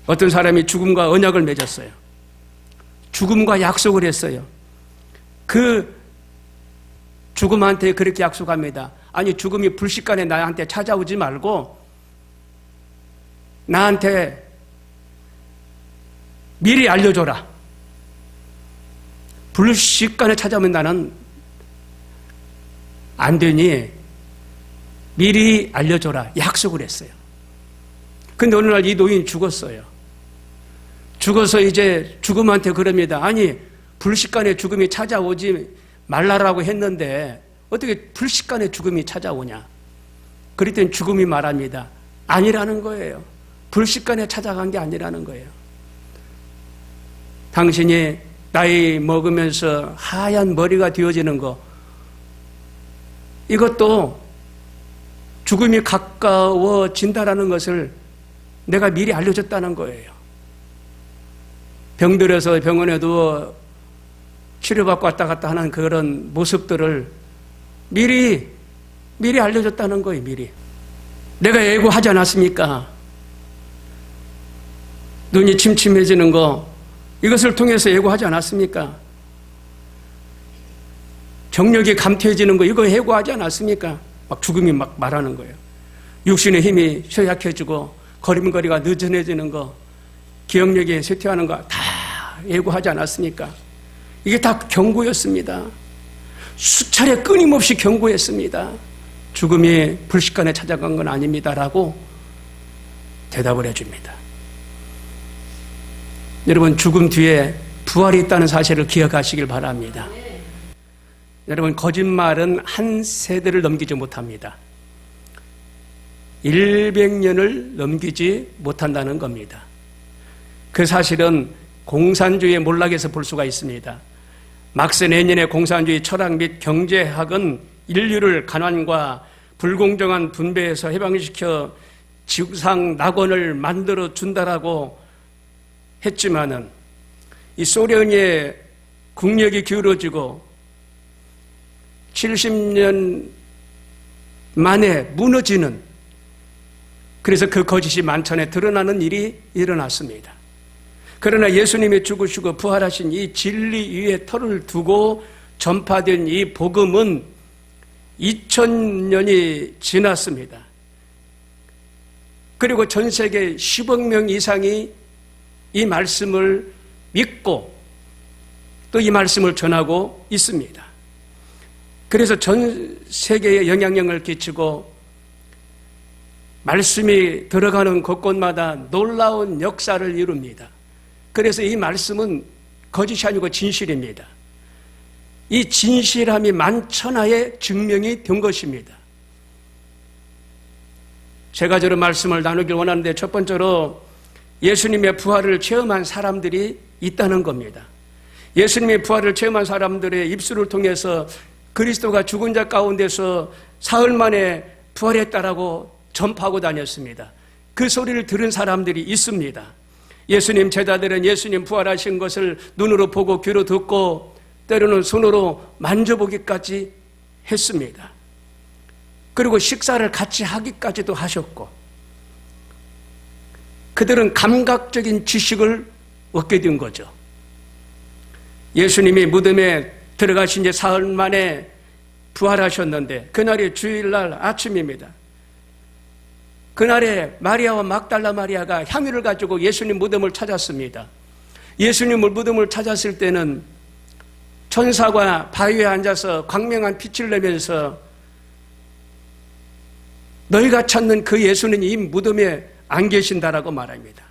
어떤 사람이 죽음과 언약을 맺었어요. 죽음과 약속을 했어요. 그 죽음한테 그렇게 약속합니다. 아니, 죽음이 불식간에 나한테 찾아오지 말고 나한테 미리 알려줘라. 불식간에 찾아오면 나는 안 되니 미리 알려줘라. 약속을 했어요. 근데 어느 날 이 노인이 죽었어요. 죽어서 이제 죽음한테 그럽니다. 아니, 불식간에 죽음이 찾아오지 말라라고 했는데 어떻게 불식간에 죽음이 찾아오냐. 그랬더니 죽음이 말합니다. 아니라는 거예요. 불식간에 찾아간 게 아니라는 거예요. 당신이 나이 먹으면서 하얀 머리가 되어지는 거, 이것도 죽음이 가까워진다라는 것을 내가 미리 알려줬다는 거예요. 병들어서 병원에 누워 치료받고 왔다 갔다 하는 그런 모습들을 미리 알려줬다는 거예요. 미리. 내가 예고하지 않았습니까? 눈이 침침해지는 거, 이것을 통해서 예고하지 않았습니까? 정력이 감퇴해지는 거, 이거 예고하지 않았습니까? 막 죽음이 막 말하는 거예요. 육신의 힘이 쇠약해지고 걸음걸이가 느슨해지는 거, 기억력이 쇠퇴하는 거 다 예고하지 않았습니까? 이게 다 경고였습니다. 수차례 끊임없이 경고했습니다. 죽음이 불식간에 찾아간 건 아닙니다라고 대답을 해줍니다. 여러분, 죽음 뒤에 부활이 있다는 사실을 기억하시길 바랍니다. 여러분, 거짓말은 한 세대를 넘기지 못합니다. 100년을 넘기지 못한다는 겁니다. 그 사실은 공산주의의 몰락에서 볼 수가 있습니다. 막스 레닌의 공산주의 철학 및 경제학은 인류를 가난과 불공정한 분배에서 해방시켜 지구상 낙원을 만들어 준다라고 했지만은 이 소련의 국력이 기울어지고 70년 만에 무너지는, 그래서 그 거짓이 만천에 드러나는 일이 일어났습니다. 그러나 예수님이 죽으시고 부활하신 이 진리 위에 터를 두고 전파된 이 복음은 2000년이 지났습니다. 그리고 전 세계 10억 명 이상이 이 말씀을 믿고 또 이 말씀을 전하고 있습니다. 그래서 전 세계에 영향력을 끼치고 말씀이 들어가는 곳곳마다 놀라운 역사를 이룹니다. 그래서 이 말씀은 거짓이 아니고 진실입니다. 이 진실함이 만천하에 증명이 된 것입니다. 세 가지로 말씀을 나누길 원하는데, 첫 번째로 예수님의 부활을 체험한 사람들이 있다는 겁니다. 예수님의 부활을 체험한 사람들의 입술을 통해서 그리스도가 죽은 자 가운데서 사흘 만에 부활했다라고 전파하고 다녔습니다. 그 소리를 들은 사람들이 있습니다. 예수님 제자들은 예수님 부활하신 것을 눈으로 보고 귀로 듣고 때로는 손으로 만져보기까지 했습니다. 그리고 식사를 같이 하기까지도 하셨고, 그들은 감각적인 지식을 얻게 된 거죠. 예수님이 무덤에 들어가신 지 사흘 만에 부활하셨는데, 그날이 주일날 아침입니다. 그날에 마리아와 막달라 마리아가 향유를 가지고 예수님 무덤을 찾았습니다. 예수님 무덤을 찾았을 때는 천사가 바위에 앉아서 광명한 빛을 내면서 너희가 찾는 그 예수는 이 무덤에 안 계신다라고 말합니다.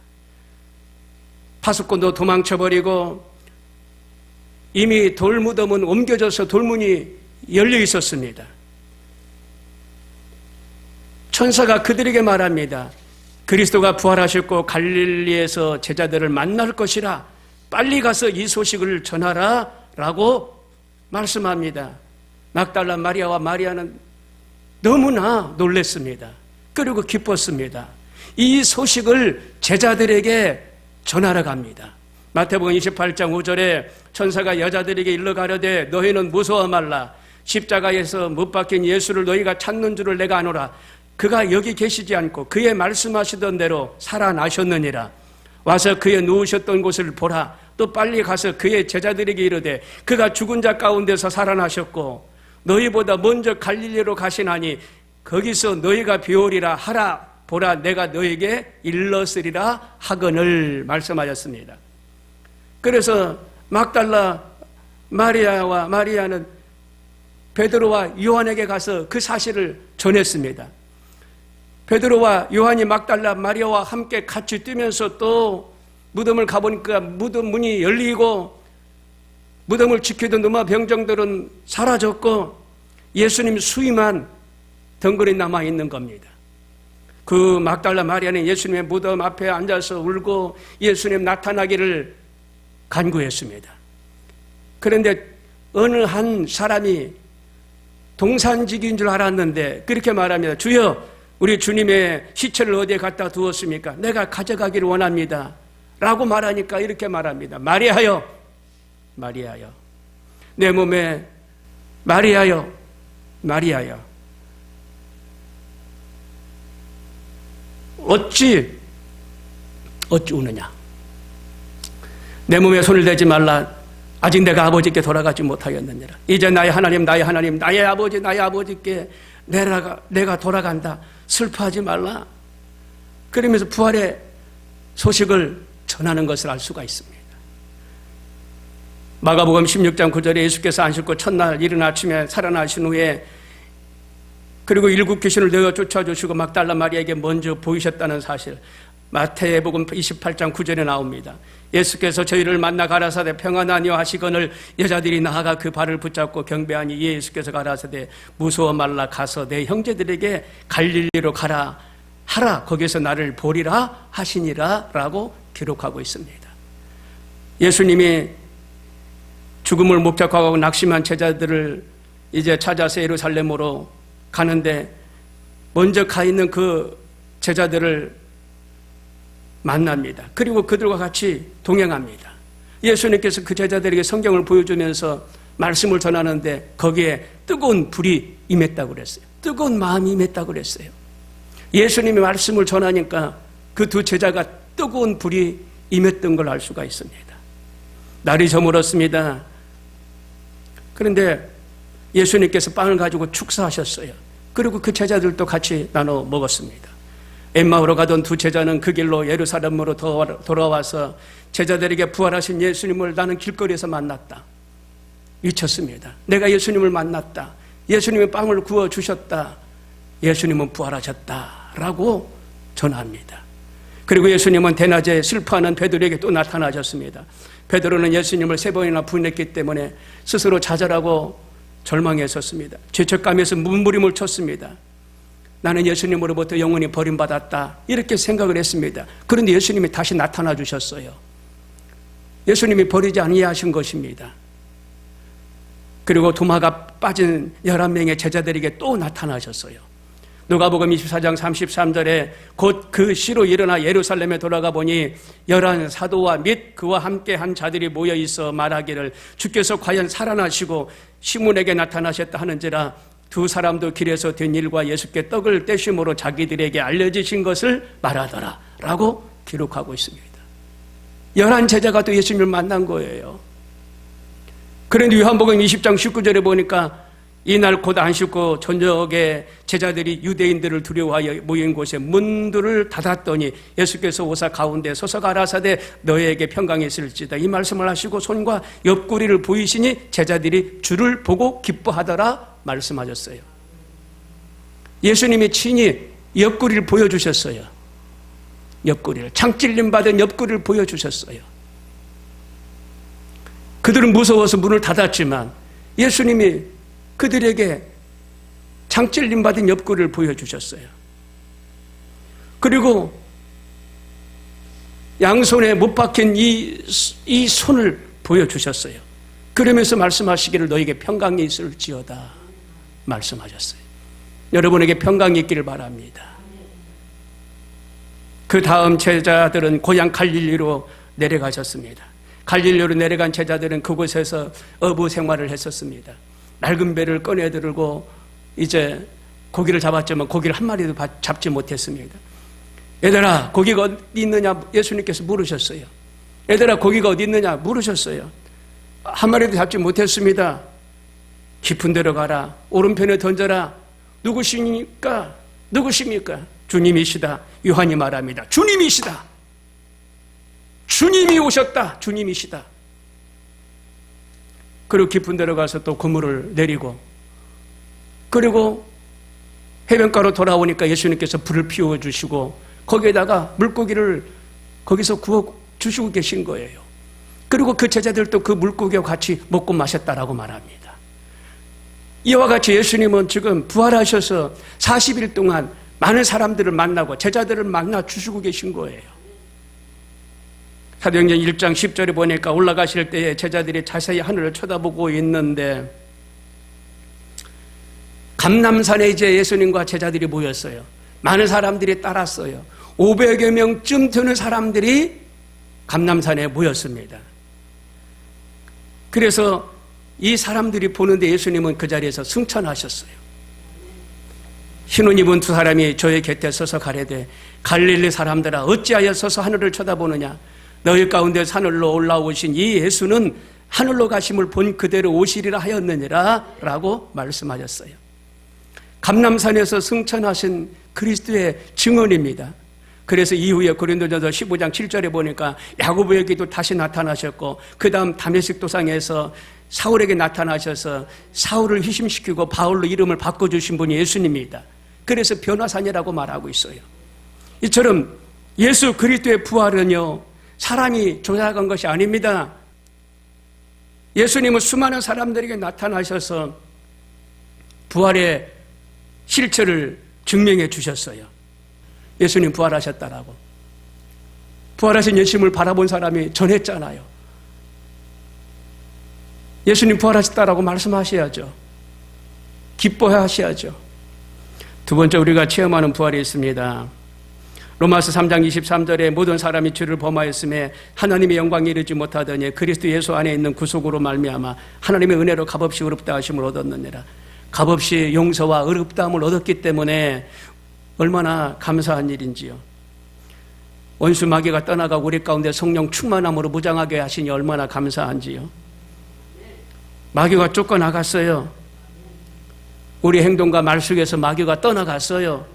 파수꾼도 도망쳐버리고 이미 돌무덤은 옮겨져서 돌문이 열려 있었습니다. 천사가 그들에게 말합니다. 그리스도가 부활하셨고 갈릴리에서 제자들을 만날 것이라 빨리 가서 이 소식을 전하라 라고 말씀합니다. 막달라 마리아와 마리아는 너무나 놀랐습니다. 그리고 기뻤습니다. 이 소식을 제자들에게 전하러 갑니다. 마태복음 28장 5절에 천사가 여자들에게 일러 가려되 너희는 무서워 말라. 십자가에서 못 박힌 예수를 너희가 찾는 줄을 내가 아노라. 그가 여기 계시지 않고 그의 말씀하시던 대로 살아나셨느니라. 와서 그의 누우셨던 곳을 보라. 또 빨리 가서 그의 제자들에게 이르되 그가 죽은 자 가운데서 살아나셨고 너희보다 먼저 갈릴리로 가시나니 거기서 너희가 배우리라 하라. 보라, 내가 너에게 일렀으리라 하거늘 말씀하셨습니다. 그래서 막달라 마리아와 마리아는 베드로와 요한에게 가서 그 사실을 전했습니다. 베드로와 요한이 막달라 마리아와 함께 같이 뛰면서 또 무덤을 가보니까 무덤 문이 열리고 무덤을 지키던 노마 병정들은 사라졌고 예수님 수위만 덩그리 남아있는 겁니다. 그 막달라 마리아는 예수님의 무덤 앞에 앉아서 울고 예수님 나타나기를 간구했습니다. 그런데 어느 한 사람이 동산직인 줄 알았는데 그렇게 말합니다. 주여, 우리 주님의 시체를 어디에 갖다 두었습니까? 내가 가져가기를 원합니다. 라고 말하니까 이렇게 말합니다. 마리아여, 마리아여. 내 몸에 마리아여, 마리아여. 어찌 우느냐? 내 몸에 손을 대지 말라. 아직 내가 아버지께 돌아가지 못하였느니라. 이제 나의 하나님, 나의 하나님, 나의 아버지, 나의 아버지께 내가 돌아간다. 슬퍼하지 말라. 그러면서 부활의 소식을 전하는 것을 알 수가 있습니다. 마가복음 16장 9절에 예수께서 안식고 첫날 이른 아침에 살아나신 후에 그리고 일곱 귀신을 내어 쫓아주시고 막달라 마리아에게 먼저 보이셨다는 사실, 마태복음 28장 9절에 나옵니다. 예수께서 저희를 만나 가라사대 평안하니와 하시거늘 여자들이 나아가 그 발을 붙잡고 경배하니 예수께서 가라사대 무서워 말라. 가서 내 형제들에게 갈릴리로 가라 하라. 거기서 나를 보리라 하시니라 라고 기록하고 있습니다. 예수님이 죽음을 목격하고 낙심한 제자들을 이제 찾아서 예루살렘으로 가는데 먼저 가 있는 그 제자들을 만납니다. 그리고 그들과 같이 동행합니다. 예수님께서 그 제자들에게 성경을 보여주면서 말씀을 전하는데 거기에 뜨거운 불이 임했다고 그랬어요. 뜨거운 마음이 임했다고 그랬어요. 예수님이 말씀을 전하니까 그 두 제자가 뜨거운 불이 임했던 걸 알 수가 있습니다. 날이 저물었습니다. 그런데 예수님께서 빵을 가지고 축사하셨어요. 그리고 그 제자들도 같이 나눠 먹었습니다. 엠마오로 가던 두 제자는 그 길로 예루살렘으로 돌아와서 제자들에게 부활하신 예수님을 나는 길거리에서 만났다. 미쳤습니다. 내가 예수님을 만났다. 예수님이 빵을 구워주셨다. 예수님은 부활하셨다. 라고 전합니다. 그리고 예수님은 대낮에 슬퍼하는 베드로에게 또 나타나셨습니다. 베드로는 예수님을 3번이나 부인했기 때문에 스스로 좌절하고 절망했었습니다. 죄책감에서 몸부림을 쳤습니다. 나는 예수님으로부터 영원히 버림받았다. 이렇게 생각을 했습니다. 그런데 예수님이 다시 나타나 주셨어요. 예수님이 버리지 아니하신 것입니다. 그리고 도마가 빠진 11명의 제자들에게 또 나타나셨어요. 누가복음 24장 33절에 곧 그 시로 일어나 예루살렘에 돌아가 보니 11 사도와 및 그와 함께 한 자들이 모여 있어 말하기를 주께서 과연 살아나시고 시몬에게 나타나셨다 하는지라. 두 사람도 길에서 된 일과 예수께 떡을 떼심으로 자기들에게 알려지신 것을 말하더라 라고 기록하고 있습니다. 11 제자가 또 예수님을 만난 거예요. 그런데 요한복음 20장 19절에 보니까 이날 곧 안식고 저녁에 제자들이 유대인들을 두려워하여 모인 곳에 문들을 닫았더니 예수께서 오사 가운데 서서 가라사대 너희에게 평강이 있을지다. 이 말씀을 하시고 손과 옆구리를 보이시니 제자들이 주를 보고 기뻐하더라 말씀하셨어요. 예수님이 친히 옆구리를 보여주셨어요. 옆구리를, 창찔림 받은 옆구리를 보여주셨어요. 그들은 무서워서 문을 닫았지만 예수님이 그들에게 창찔림 받은 옆구리를 보여주셨어요. 그리고 양손에 못 박힌 이 손을 보여주셨어요. 그러면서 말씀하시기를 너에게 평강이 있을지어다 말씀하셨어요. 여러분에게 평강이 있기를 바랍니다. 그 다음 제자들은 고향 갈릴리로 내려가셨습니다. 갈릴리로 내려간 제자들은 그곳에서 어부 생활을 했었습니다. 낡은 배를 꺼내 들고 이제 고기를 잡았지만 고기를 한 마리도 잡지 못했습니다. 얘들아, 고기가 어디 있느냐? 예수님께서 물으셨어요. 얘들아, 고기가 어디 있느냐? 물으셨어요. 한 마리도 잡지 못했습니다. 깊은 데로 가라. 오른편에 던져라. 누구십니까? 누구십니까? 주님이시다. 요한이 말합니다. 주님이시다. 주님이 오셨다. 주님이시다. 그리고 깊은 데로 가서 또 그물을 내리고, 그리고 해변가로 돌아오니까 예수님께서 불을 피워주시고 거기에다가 물고기를 거기서 구워 주시고 계신 거예요. 그리고 그 제자들도 그 물고기와 같이 먹고 마셨다라고 말합니다. 이와 같이 예수님은 지금 부활하셔서 40일 동안 많은 사람들을 만나고 제자들을 만나 주시고 계신 거예요. 사도행전 1장 10절에 보니까 올라가실 때에 제자들이 자세히 하늘을 쳐다보고 있는데 감람산에 이제 예수님과 제자들이 모였어요. 많은 사람들이 따랐어요. 500여 명쯤 되는 사람들이 감람산에 모였습니다. 그래서 이 사람들이 보는데 예수님은 그 자리에서 승천하셨어요. 흰옷 입은 두 사람이 저의 곁에 서서 가려되 갈릴리 사람들아 어찌하여 서서 하늘을 쳐다보느냐? 너희 가운데 하늘로 올라오신 이 예수는 하늘로 가심을 본 그대로 오시리라 하였느니라 라고 말씀하셨어요. 감람산에서 승천하신 그리스도의 증언입니다. 그래서 이후에 고린도전서 15장 7절에 보니까 야고보에게도 다시 나타나셨고 그 다음 다메섹 도상에서 사울에게 나타나셔서 사울을 희심시키고 바울로 이름을 바꿔주신 분이 예수님입니다. 그래서 변화산이라고 말하고 있어요. 이처럼 예수 그리스도의 부활은요 사람이 조작한 것이 아닙니다. 예수님은 수많은 사람들에게 나타나셔서 부활의 실체를 증명해 주셨어요. 예수님 부활하셨다라고. 부활하신 예수님을 바라본 사람이 전했잖아요. 예수님 부활하셨다라고 말씀하셔야죠. 기뻐하셔야죠. 두 번째 우리가 체험하는 부활이 있습니다. 로마서 3장 23절에 모든 사람이 죄를 범하였음에 하나님의 영광에 이르지 못하더니 그리스도 예수 안에 있는 구속으로 말미암아 하나님의 은혜로 값없이 의롭다 하심을 얻었느니라. 값없이 용서와 의롭다함을 얻었기 때문에 얼마나 감사한 일인지요. 원수 마귀가 떠나가고 우리 가운데 성령 충만함으로 무장하게 하시니 얼마나 감사한지요. 마귀가 쫓겨나갔어요. 우리 행동과 말 속에서 마귀가 떠나갔어요.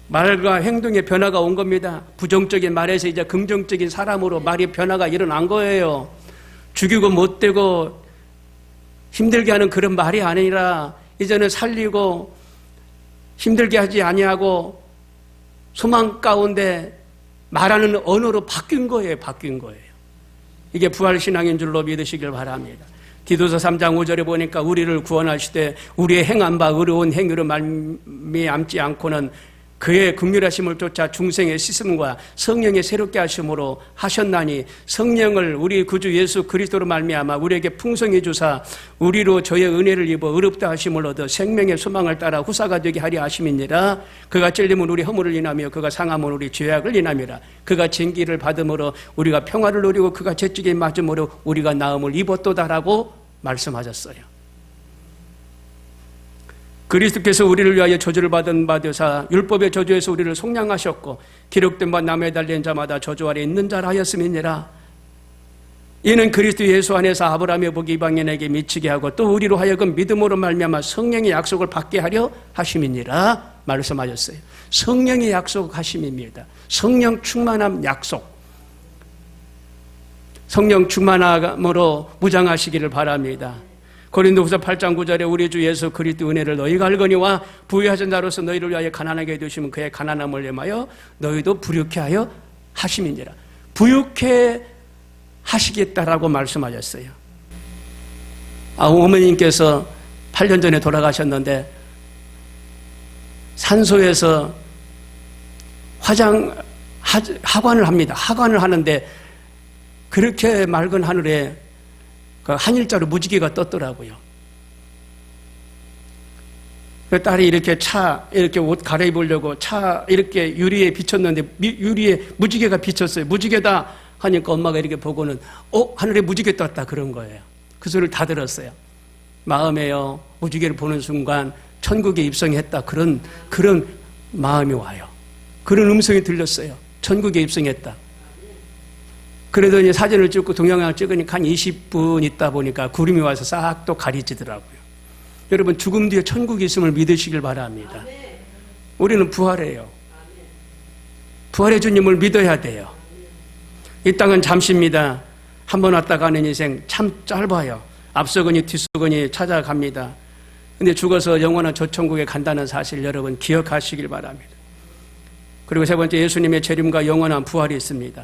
말과 행동의 변화가 온 겁니다. 부정적인 말에서 이제 긍정적인 사람으로 말이 변화가 일어난 거예요. 죽이고 못되고 힘들게 하는 그런 말이 아니라 이제는 살리고 힘들게 하지 아니하고 소망 가운데 말하는 언어로 바뀐 거예요. 바뀐 거예요. 이게 부활신앙인 줄로 믿으시길 바랍니다. 디도서 3장 5절에 보니까 우리를 구원하시되 우리의 행한 바 의로운 행위로 말미암지 않고는 그의 긍휼하심을 쫓아 중생의 씻음과 성령의 새롭게 하심으로 하셨나니 성령을 우리 구주 예수 그리스도로 말미암아 우리에게 풍성히 주사 우리로 저의 은혜를 입어 의롭다 하심을 얻어 생명의 소망을 따라 후사가 되게 하려 하심이니라. 그가 찔림은 우리 허물을 인하며 그가 상함은 우리 죄악을 인함이라. 그가 징계를 받음으로 우리가 평화를 누리고 그가 채찍에 맞음으로 우리가 나음을 입었도다라고 말씀하셨어요. 그리스도께서 우리를 위하여 저주를 받은 바 되사 율법의 저주에서 우리를 속량하셨고 기록된 바 남에 달린 자마다 저주 아래 있는 자라 하였음이니라. 이는 그리스도 예수 안에서 아브라함의 복이 이방인에게 미치게 하고 또 우리로 하여금 믿음으로 말미암아 성령의 약속을 받게 하려 하심이니라 말씀하셨어요. 성령의 약속하심입니다. 성령 충만함 약속. 성령 충만함으로 무장하시기를 바랍니다. 고린도후서 8장 9절에 우리 주 예수 그리스도 은혜를 너희가 알거니와 부유하신 자로서 너희를 위하여 가난하게 해두시면 그의 가난함을 염하여 너희도 부유케 하여 하심이니라. 부유케 하시겠다라고 말씀하셨어요. 어머님께서 8년 전에 돌아가셨는데 산소에서 하관을 합니다. 하관을 하는데 그렇게 맑은 하늘에 그 한일자로 무지개가 떴더라고요. 그 딸이 이렇게 이렇게 옷 갈아입으려고 이렇게 유리에 비쳤는데 유리에 무지개가 비쳤어요. 무지개다 하니까 엄마가 이렇게 보고는 하늘에 무지개 떴다 그런 거예요. 그 소리를 다 들었어요. 마음에요 무지개를 보는 순간 천국에 입성했다 그런 마음이 와요. 그런 음성이 들렸어요. 천국에 입성했다. 그래도 이제 사진을 찍고 동영상을 찍으니까 한 20분 있다 보니까 구름이 와서 싹 또 가리지더라고요. 여러분, 죽음 뒤에 천국이 있음을 믿으시길 바랍니다. 우리는 부활해요. 부활의 주님을 믿어야 돼요. 이 땅은 잠시입니다. 한 번 왔다 가는 인생 참 짧아요. 앞서거니 뒤서거니 찾아갑니다. 근데 죽어서 영원한 저천국에 간다는 사실 여러분 기억하시길 바랍니다. 그리고 세 번째, 예수님의 재림과 영원한 부활이 있습니다.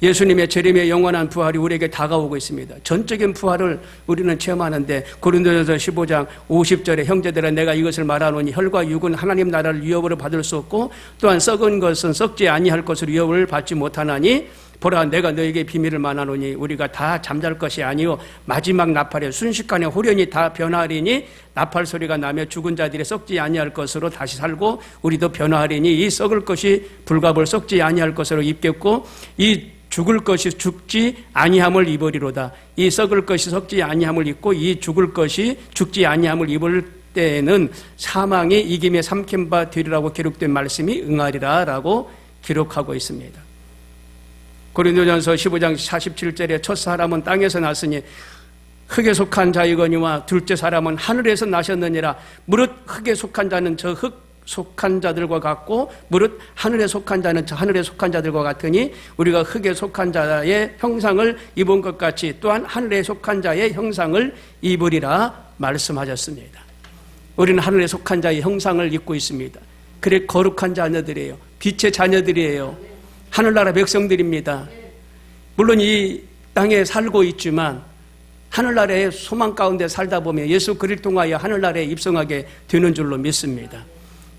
예수님의 재림의 영원한 부활이 우리에게 다가오고 있습니다. 전적인 부활을 우리는 체험하는데 고린도전서 15장 50절에 형제들아 내가 이것을 말하노니 혈과 육은 하나님 나라를 위협으로 받을 수 없고 또한 썩은 것은 썩지 아니할 것으로 위협을 받지 못하나니 보라 내가 너에게 비밀을 말하노니 우리가 다 잠잘 것이 아니요 마지막 나팔에 순식간에 호련히 다 변화하리니 나팔 소리가 나며 죽은 자들이 썩지 아니할 것으로 다시 살고 우리도 변화하리니 이 썩을 것이 불갑을 썩지 아니할 것으로 입겠고 이 죽을 것이 죽지 아니함을 입으리로다. 이 썩을 것이 썩지 아니함을 입고 이 죽을 것이 죽지 아니함을 입을 때에는 사망이 이김에 삼킨 바 되리라고 기록된 말씀이 응하리라 라고 기록하고 있습니다. 고린도전서 15장 47절에 첫 사람은 땅에서 났으니 흙에 속한 자이거니와 둘째 사람은 하늘에서 나셨느니라. 무릇 흙에 속한 자는 저 흙 속한 자들과 같고 무릇 하늘에 속한 자는 저 하늘에 속한 자들과 같으니 우리가 흙에 속한 자의 형상을 입은 것 같이 또한 하늘에 속한 자의 형상을 입으리라 말씀하셨습니다. 우리는 하늘에 속한 자의 형상을 입고 있습니다. 그래 거룩한 자녀들이에요. 빛의 자녀들이에요. 하늘나라 백성들입니다. 물론 이 땅에 살고 있지만 하늘나라의 소망 가운데 살다 보면 예수 그리스도를 통하여 하늘나라에 입성하게 되는 줄로 믿습니다.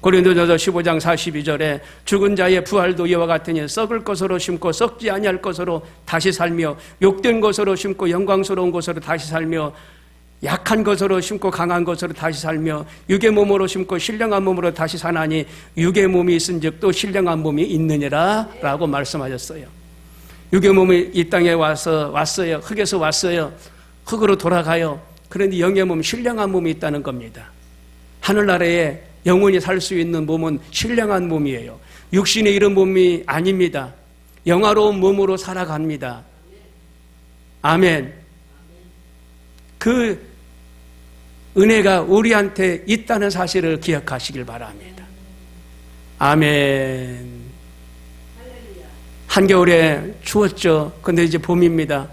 고린도전서 15장 42절에 죽은 자의 부활도 이와 같으니 썩을 것으로 심고 썩지 아니할 것으로 다시 살며 욕된 것으로 심고 영광스러운 것으로 다시 살며 약한 것으로 심고 강한 것으로 다시 살며 육의 몸으로 심고 신령한 몸으로 다시 사나니 육의 몸이 있은즉 또 신령한 몸이 있느니라 라고 말씀하셨어요. 육의 몸이 이 땅에 왔어요. 흙에서 왔어요. 흙으로 돌아가요. 그런데 영의 몸, 신령한 몸이 있다는 겁니다. 하늘나라에 영원히 살 수 있는 몸은 신령한 몸이에요. 육신의 이런 몸이 아닙니다. 영화로운 몸으로 살아갑니다. 아멘. 그 은혜가 우리한테 있다는 사실을 기억하시길 바랍니다. 아멘. 한겨울에 추웠죠. 근데 이제 봄입니다.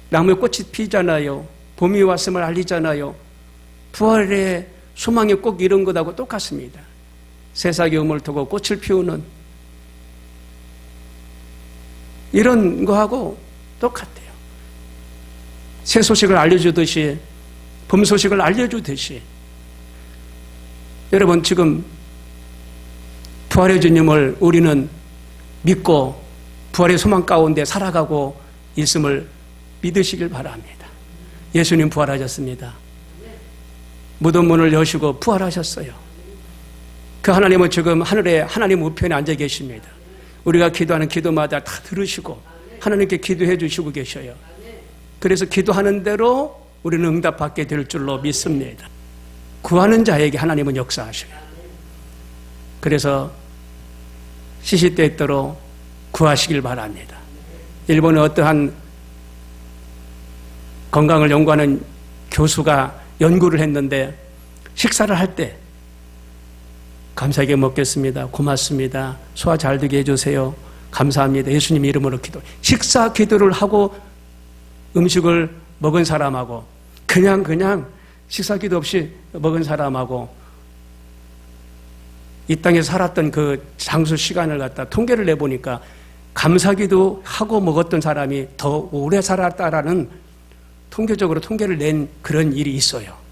나무에 꽃이 피잖아요. 봄이 왔음을 알리잖아요. 부활의 소망이 꼭 이런 것하고 똑같습니다. 새싹이 우물 트고 꽃을 피우는 이런 거하고 똑같아요. 새 소식을 알려주듯이 봄 소식을 알려주듯이 여러분 지금 부활의 주님을 우리는 믿고 부활의 소망 가운데 살아가고 있음을 믿으시길 바랍니다. 예수님 부활하셨습니다. 무덤 문을 여시고 부활하셨어요. 그 하나님은 지금 하늘에 하나님 우편에 앉아 계십니다. 우리가 기도하는 기도마다 다 들으시고 하나님께 기도해 주시고 계셔요. 그래서 기도하는 대로 우리는 응답받게 될 줄로 믿습니다. 구하는 자에게 하나님은 역사하셔요. 그래서 시시때때로 구하시길 바랍니다. 일본의 어떠한 건강을 연구하는 교수가 연구를 했는데 식사를 할 때 감사하게 먹겠습니다. 고맙습니다. 소화 잘 되게 해주세요. 감사합니다. 예수님 이름으로 기도. 식사 기도를 하고 음식을 먹은 사람하고 그냥 식사 기도 없이 먹은 사람하고 이 땅에 살았던 그 장수 시간을 갖다 통계를 내보니까 감사기도 하고 먹었던 사람이 더 오래 살았다라는 통계적으로 통계를 낸 그런 일이 있어요.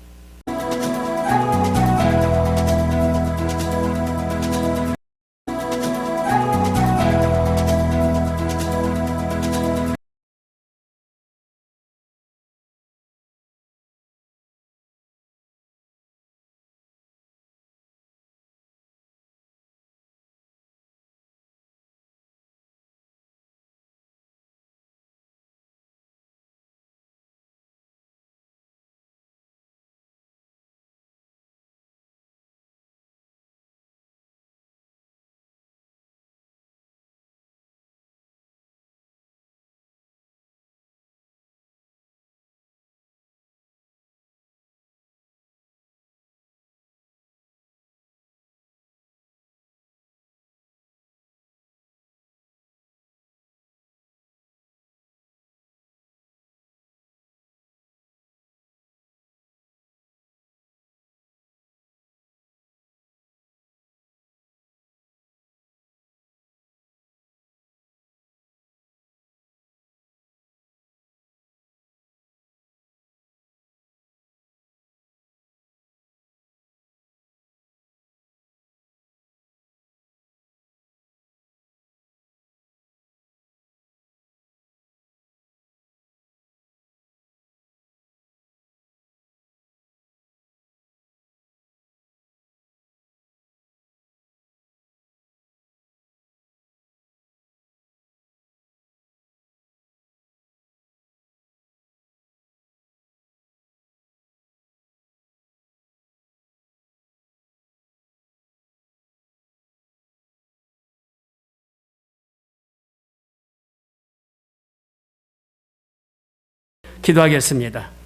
기도하겠습니다.